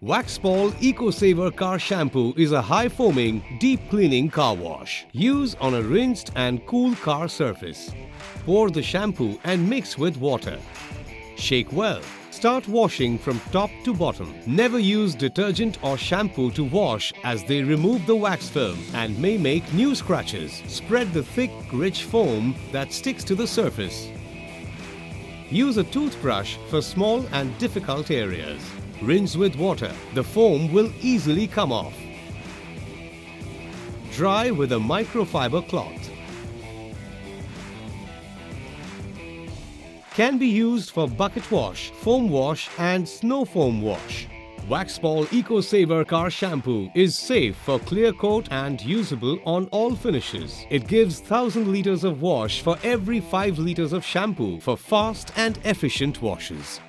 Waxpol Ecosaver Car Shampoo is a high-foaming, deep-cleaning car wash. Use on a rinsed and cool car surface. Pour the shampoo and mix with water. Shake well. Start washing from top to bottom. Never use detergent or shampoo to wash as they remove the wax film and may make new scratches. Spread the thick, rich foam that sticks to the surface. Use a toothbrush for small and difficult areas. Rinse with water. The foam will easily come off. Dry with a microfiber cloth. Can be used for bucket wash, foam wash and snow foam wash. Waxpol Ecosaver Car Shampoo is safe for clear coat and usable on all finishes. It gives 1000 liters of wash for every 5 liters of shampoo for fast and efficient washes.